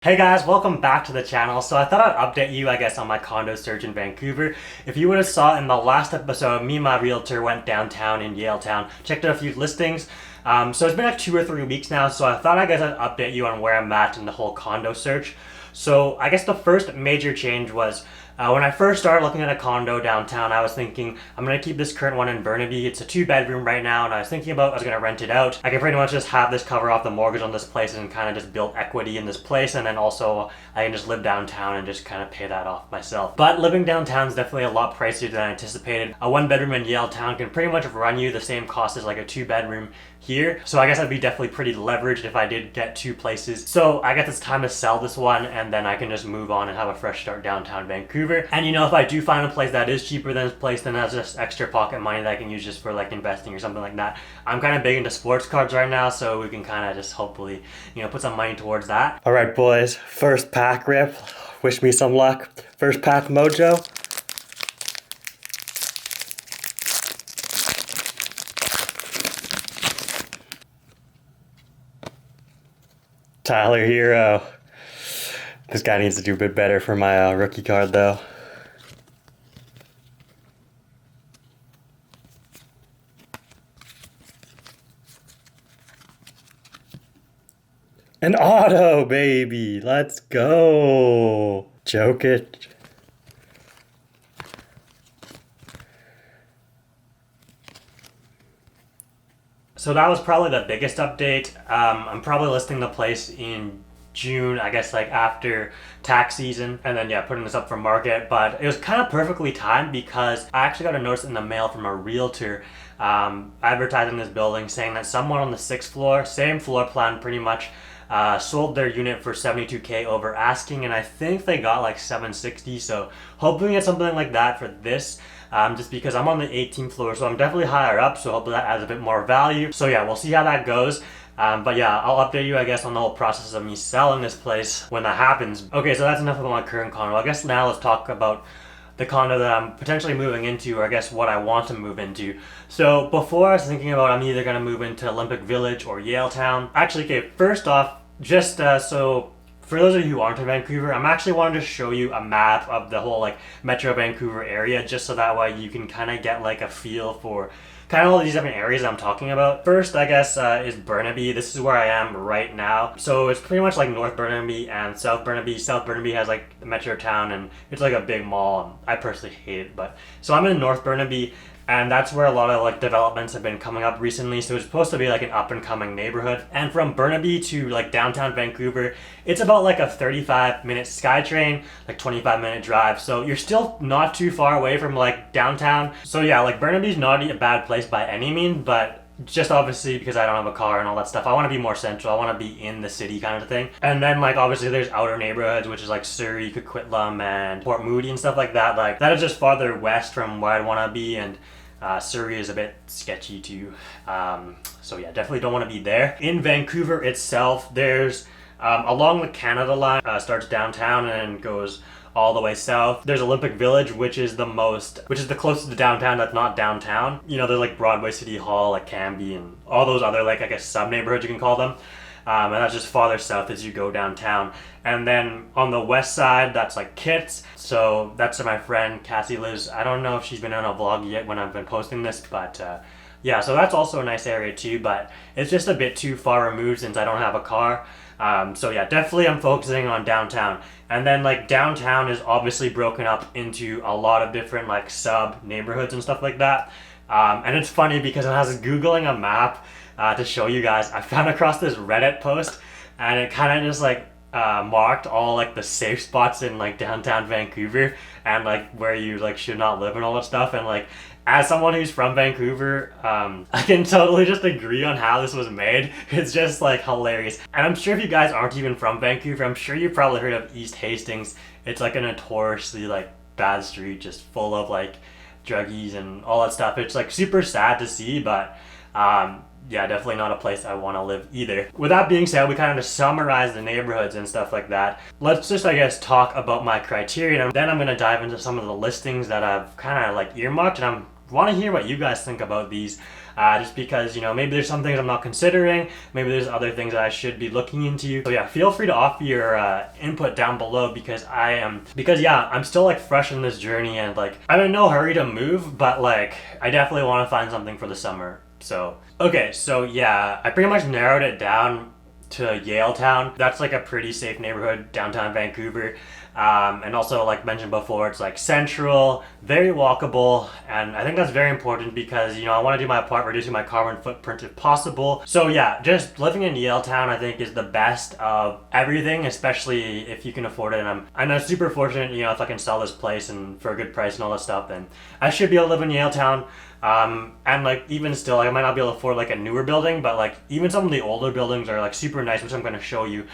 Hey guys, welcome back to the channel. So I thought I'd update you, on my condo search in Vancouver. If you would have saw in the last episode, me and my realtor went downtown in Yaletown, checked out a few listings. So it's been like 2 or 3 weeks now, so I thought I'd update you on where I'm at in the whole condo search. So I guess the first major change was when I first started looking at a condo downtown, I was thinking I'm gonna keep this current one in Burnaby. It's a 2 bedroom right now, and I was thinking about I was gonna rent it out. I can pretty much just have this cover off the mortgage on this place and kind of just build equity in this place, and then also I can just live downtown and just kind of pay that off myself. But living downtown is definitely a lot pricier than I anticipated. A 1 bedroom in Yaletown can pretty much run you the same cost as like a 2 bedroom here. So I guess I'd be definitely pretty leveraged if I did get two places. So I guess it's time to sell this one and then I can just move on and have a fresh start downtown Vancouver. And you know, if I do find a place that is cheaper than this place, then that's just extra pocket money that I can use just for like investing or something like that. I'm kind of big into sports cards right now, so we can kind of just hopefully, put some money towards that. All right, boys, first pack rip. Wish me some luck. First pack mojo. Tyler Hero. This guy needs to do a bit better for my rookie card though. An auto, baby. Let's go. Joke it. So that was probably the biggest update. I'm probably listing the place in June, I guess like after tax season, and then putting this up for market. But it was kind of perfectly timed because I actually got a notice in the mail from a realtor advertising this building saying that someone on the 6th floor, same floor plan pretty much, sold their unit for $72K over asking, and I think they got like $760. So hoping we get something like that for this. Just because I'm on the 18th floor, so I'm definitely higher up, so hopefully that adds a bit more value. So we'll see how that goes. But I'll update you, I guess, on the whole process of me selling this place when that happens. Okay, so that's enough about my current condo. I guess now let's talk about the condo that I'm potentially moving into, or I guess what I want to move into. So before I was thinking about I'm either going to move into Olympic Village or Yaletown. Actually, okay, first off, just so for those of you who aren't in Vancouver, I'm actually wanting to show you a map of the whole like Metro Vancouver area, just so that way you can kind of get like a feel for kind of all these different areas I'm talking about. First, I guess, is Burnaby. This is where I am right now. So it's pretty much like North Burnaby and South Burnaby. South Burnaby has like the Metro town and it's like a big mall. I personally hate it, but so I'm in North Burnaby. And that's where a lot of like developments have been coming up recently. So it's supposed to be like an up and coming neighborhood. And from Burnaby to like downtown Vancouver, it's about like a 35-minute SkyTrain, like 25-minute drive. So you're still not too far away from like downtown. So like Burnaby's not a bad place by any means, but just obviously because I don't have a car and all that stuff, I want to be more central. I want to be in the city kind of thing. And then like obviously there's outer neighborhoods, which is like Surrey, Coquitlam, and Port Moody and stuff like that. Like that is just farther west from where I'd want to be, and Surrey is a bit sketchy too. So definitely don't want to be there. In Vancouver itself, there's along the Canada line, starts downtown and goes all the way south. There's Olympic Village, which is the closest to downtown that's not downtown. You know, there's like Broadway City Hall, like Cambie, and all those other like I guess sub-neighborhoods you can call them. And that's just farther south as you go downtown. And then on the west side, that's like Kits. So that's where my friend Cassie lives. I don't know if she's been on a vlog yet when I've been posting this, but so that's also a nice area too, but it's just a bit too far removed since I don't have a car. So definitely I'm focusing on downtown. And then like downtown is obviously broken up into a lot of different like sub neighborhoods and stuff like that. And it's funny because when I was Googling a map to show you guys, I found across this Reddit post and it kind of just like marked all like the safe spots in like downtown Vancouver and like where you like should not live and all that stuff. And like as someone who's from Vancouver, I can totally just agree on how this was made. It's just like hilarious. And I'm sure if you guys aren't even from Vancouver, I'm sure you've probably heard of East Hastings. It's like a notoriously like bad street, just full of like druggies and all that stuff. It's like super sad to see, but definitely not a place I want to live either. With that being said, we kind of just summarize the neighborhoods and stuff like that. Let's just, I guess, talk about my criteria, and then I'm going to dive into some of the listings that I've kind of like earmarked, and I want to hear what you guys think about these. just because, you know, maybe there's some things I'm not considering, maybe there's other things that I should be looking into. So yeah, feel free to offer your input down below, because I'm still like fresh in this journey, and like I'm in no hurry to move, but like I definitely want to find something for the summer. So okay, so yeah, I pretty much narrowed it down to Yaletown. That's like a pretty safe neighborhood downtown Vancouver. And also, like mentioned before, it's like central, very walkable, and I think that's very important because, you know, I want to do my part reducing my carbon footprint if possible. So yeah, just living in Yaletown I think is the best of everything, especially if you can afford it. And I'm super fortunate, you know, if I can sell this place and for a good price and all that stuff, then I should be able to live in Yaletown. And like even still, like, I might not be able to afford like a newer building, but like even some of the older buildings are like super nice, which I'm going to show you,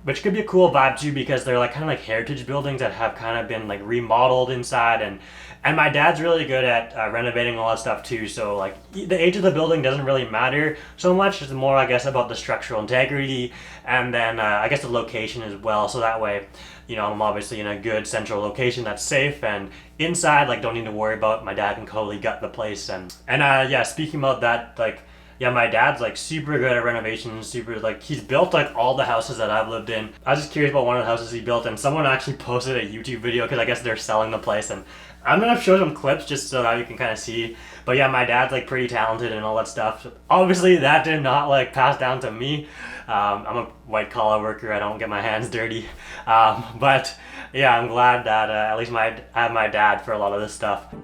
which could be a cool vibe too, because they're like kind of like heritage buildings that have kind of been like remodeled inside, and my dad's really good at renovating all that stuff too. So like the age of the building doesn't really matter so much. It's more, I guess, about the structural integrity, and then I guess the location as well. So that way, you know, I'm obviously in a good central location that's safe, and inside, like, don't need to worry about, my dad can totally gut the place. And yeah, speaking about that, like, yeah, my dad's like super good at renovations, super, like, he's built like all the houses that I've lived in. I was just curious about one of the houses he built, and someone actually posted a YouTube video because I guess they're selling the place, and I'm gonna show some clips just so that you can kind of see. But yeah, my dad's like pretty talented and all that stuff. So obviously that did not like pass down to me. I'm a white collar worker, I don't get my hands dirty. But yeah, I'm glad that at least I have my dad for a lot of this stuff.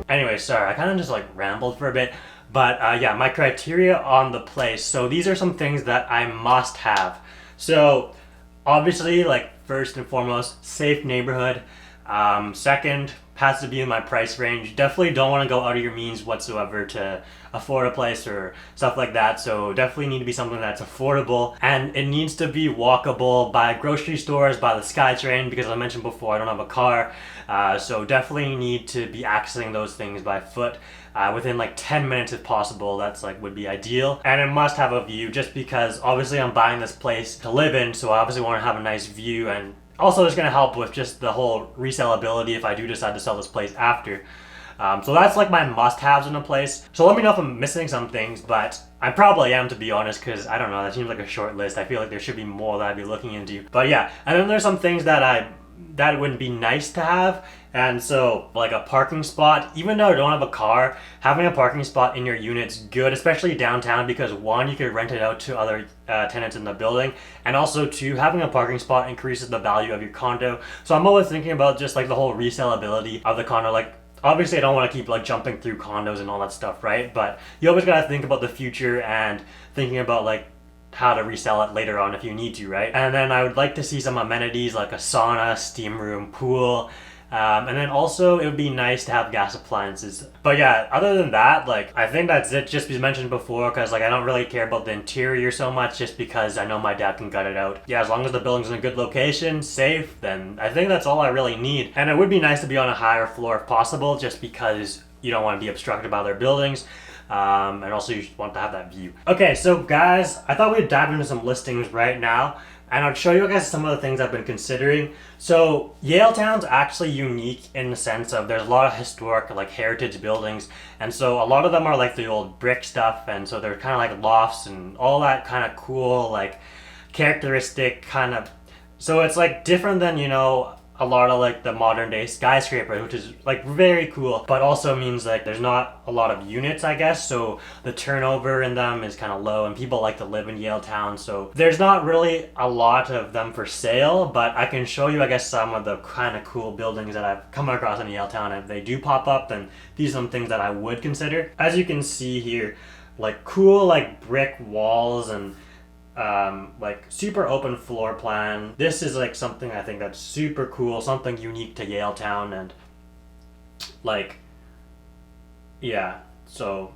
Anyway, sorry, I kind of just like rambled for a bit. But yeah, my criteria on the place. So these are some things that I must have. So obviously, like, first and foremost, safe neighborhood. Second, has to be in my price range. Definitely don't want to go out of your means whatsoever to afford a place or stuff like that. So definitely need to be something that's affordable, and it needs to be walkable by grocery stores, by the SkyTrain, because I mentioned before I don't have a car. So definitely need to be accessing those things by foot. Within like 10 minutes if possible. That's like would be ideal, and it must have a view, just because obviously I'm buying this place to live in, so I obviously want to have a nice view, and also it's going to help with just the whole resellability if I do decide to sell this place after. So that's like my must-haves in a place. So let me know if I'm missing some things, but I probably am, to be honest, because I don't know, that seems like a short list. I feel like there should be more that I'd be looking into. But yeah, and then there's some things that would be nice to have. And so, like, a parking spot, even though I don't have a car, having a parking spot in your unit's good, especially downtown, because one, you could rent it out to other tenants in the building, and also two, having a parking spot increases the value of your condo. So I'm always thinking about just like the whole resellability of the condo. Like, obviously I don't want to keep like jumping through condos and all that stuff, right? But you always gotta think about the future and thinking about like how to resell it later on if you need to, right? And then I would like to see some amenities like a sauna, steam room, pool, and then also it would be nice to have gas appliances. But yeah, other than that, like, I think that's it, just as mentioned before, because like I don't really care about the interior so much, just because I know my dad can gut it out. Yeah, as long as the building's in a good location, safe, then I think that's all I really need. And it would be nice to be on a higher floor if possible, just because you don't want to be obstructed by other buildings. And also you want to have that view. Okay, so guys, I thought we'd dive into some listings right now, and I'll show you guys some of the things I've been considering. So Yaletown's actually unique in the sense of there's a lot of historic, like, heritage buildings, and so a lot of them are like the old brick stuff, and so they're kind of like lofts and all that kind of cool, like, characteristic kind of, so it's like different than, you know, a lot of like the modern day skyscrapers, which is like very cool, but also means like there's not a lot of units, I guess, so the turnover in them is kind of low, and people like to live in Yaletown, so there's not really a lot of them for sale. But I can show you, I guess, some of the kind of cool buildings that I've come across in Yaletown. If they do pop up, then these are some things that I would consider. As you can see here, like cool like brick walls and like super open floor plan. This is like something I think that's super cool, something unique to Yaletown, and like, yeah, so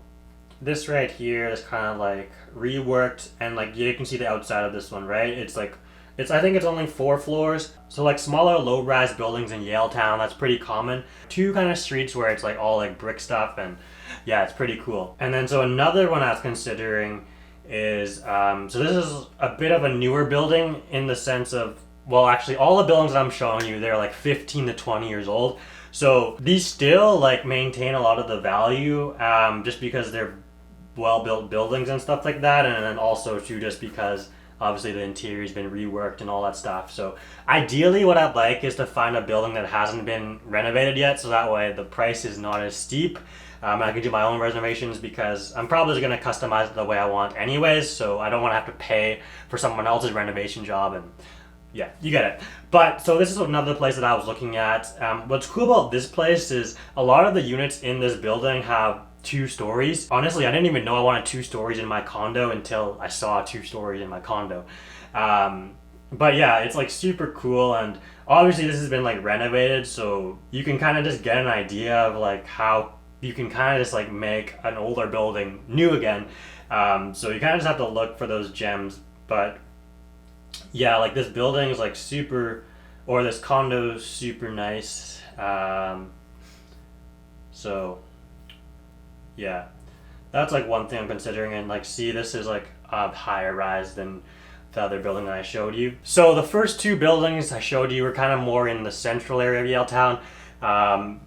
this right here is kind of like reworked, and like you can see the outside of this one, right? It's like, I think it's only 4 floors. So like smaller low-rise buildings in Yaletown, that's pretty common. 2 kind of streets where it's like all like brick stuff, and yeah, it's pretty cool. And then so another one I was considering is, so this is a bit of a newer building in the sense of well, actually, all the buildings that I'm showing you, they're like 15 to 20 years old. So these still like maintain a lot of the value, just because they're well-built buildings and stuff like that, and then also too just because obviously the interior's been reworked and all that stuff. So ideally what I'd like is to find a building that hasn't been renovated yet, so that way the price is not as steep. I can do my own renovations because I'm probably just going to customize it the way I want anyways, so I don't want to have to pay for someone else's renovation job. And yeah, you get it. But so this is another place that I was looking at. What's cool about this place is a lot of the units in this building have 2 stories. Honestly, I didn't even know I wanted 2 stories in my condo until I saw 2 stories in my condo. But yeah, it's like super cool, and obviously this has been like renovated, so you can kind of just get an idea of like how you can kind of just like make an older building new again. So you kind of just have to look for those gems. But yeah, like this building is like super, or this condo is super nice. So yeah, that's like one thing I'm considering. And like, see, this is like a higher rise than the other building that I showed you. So the first 2 buildings I showed you were kind of more in the central area of Yaletown.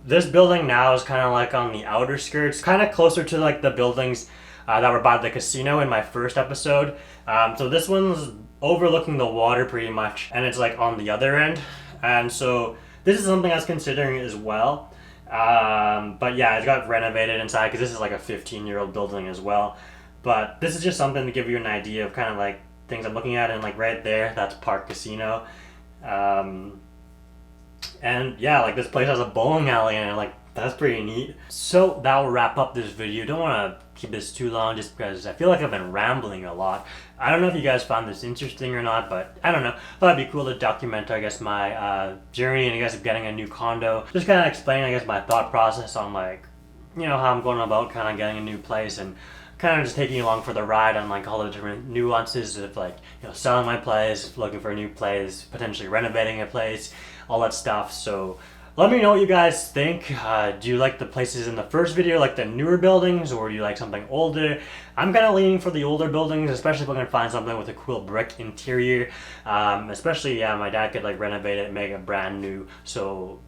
This building now is kind of like on the outer skirts, kind of closer to like the buildings that were by the casino in my first episode. So this one's overlooking the water pretty much, and it's like on the other end. And so this is something I was considering as well. But yeah, it got renovated inside because this is like a 15-year-old building as well. But this is just something to give you an idea of kind of like things I'm looking at. And like right there, that's Park Casino. And yeah, like this place has a bowling alley in it, like that's pretty neat. So that will wrap up this video. Don't want to keep this too long just because I feel like I've been rambling a lot. I don't know if you guys found this interesting or not, but I don't know. Thought it'd be cool to document, I guess, my journey and I guess of getting a new condo. Just kind of explain, I guess, my thought process on like, you know, how I'm going about kind of getting a new place, and kind of just taking you along for the ride on like all the different nuances of like, you know, selling my place, looking for a new place, potentially renovating a place, all that stuff. So let me know what you guys think. Do you like the places in the first video, like the newer buildings, or do you like something older? I'm kind of leaning for the older buildings, especially if I can find something with a cool brick interior. Especially, yeah, my dad could like renovate it and make it brand new. So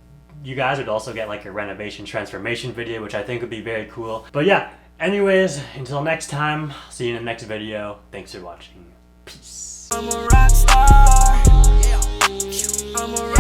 you guys would also get like a renovation transformation video, which I think would be very cool. But yeah, anyways, until next time, see you in the next video. Thanks for watching. Peace. I'm a rock star. I'm a rock